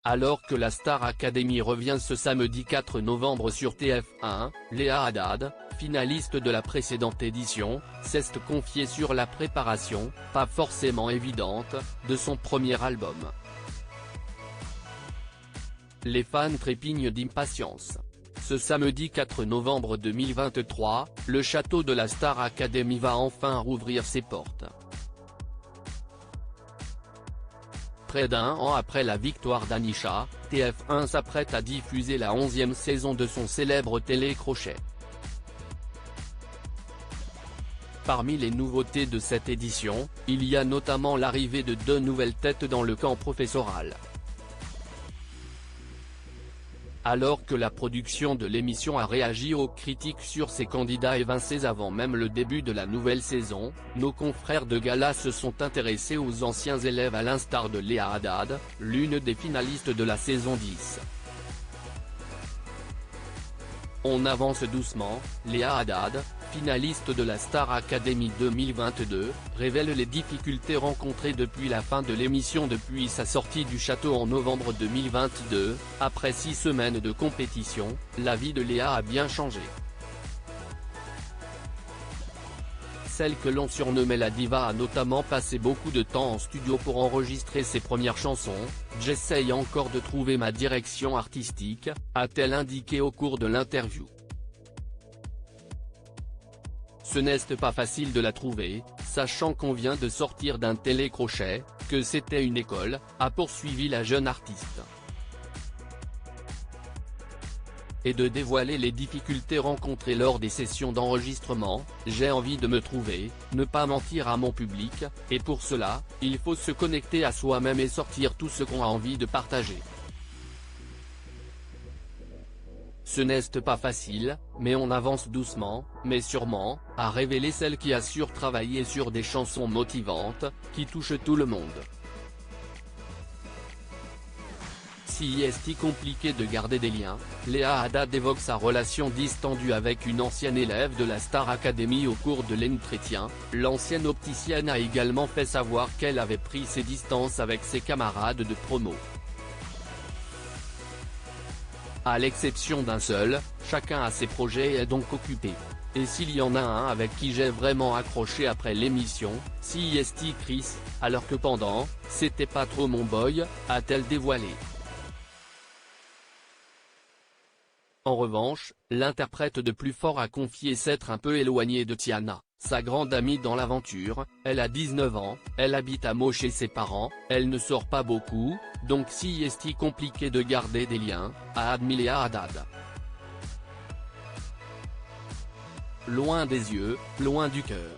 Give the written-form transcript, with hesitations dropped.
Alors que la Star Academy revient ce samedi 4 novembre sur TF1, Léa Haddad, finaliste de la précédente édition, s'est confiée sur la préparation, pas forcément évidente, de son premier album. Les fans trépignent d'impatience. Ce samedi 4 novembre 2023, le château de la Star Academy va enfin rouvrir ses portes. Près d'un an après la victoire d'Anisha, TF1 s'apprête à diffuser la 11e saison de son célèbre télé-crochet. Parmi les nouveautés de cette édition, il y a notamment l'arrivée de 2 nouvelles têtes dans le camp professoral. Alors que la production de l'émission a réagi aux critiques sur ses candidats évincés avant même le début de la nouvelle saison, nos confrères de gala se sont intéressés aux anciens élèves à l'instar de Léa Haddad, l'une des finalistes de la saison 10. On avance doucement, Léa Haddad, finaliste de la Star Academy 2022, révèle les difficultés rencontrées depuis la fin de l'émission depuis sa sortie du château en novembre 2022, après 6 semaines de compétition, la vie de Léa a bien changé. Celle que l'on surnommait la diva a notamment passé beaucoup de temps en studio pour enregistrer ses premières chansons. « J'essaye encore de trouver ma direction artistique », a-t-elle indiqué au cours de l'interview. Ce n'est pas facile de la trouver, sachant qu'on vient de sortir d'un télé-crochet, que c'était une école, a poursuivi la jeune artiste. Et de dévoiler les difficultés rencontrées lors des sessions d'enregistrement, j'ai envie de me trouver, ne pas mentir à mon public, et pour cela, il faut se connecter à soi-même et sortir tout ce qu'on a envie de partager. Ce n'est pas facile, mais on avance doucement, mais sûrement, a révélé celle qui assure travailler sur des chansons motivantes, qui touchent tout le monde. Si est compliqué de garder des liens, Léa Haddad évoque sa relation distendue avec une ancienne élève de la Star Academy au cours de l'entretien. L'ancienne opticienne a également fait savoir qu'elle avait pris ses distances avec ses camarades de promo. À l'exception d'un seul, chacun a ses projets et est donc occupé. Et s'il y en a un avec qui j'ai vraiment accroché après l'émission, si Chris, alors que pendant, c'était pas trop mon boy, a-t-elle dévoilé. En revanche, l'interprète de Plus Fort a confié s'être un peu éloignée de Tiana, sa grande amie dans l'aventure. Elle a 19 ans, elle habite à Meaux chez ses parents, elle ne sort pas beaucoup, donc si est compliqué de garder des liens, a admis Léa Haddad. Loin des yeux, loin du cœur.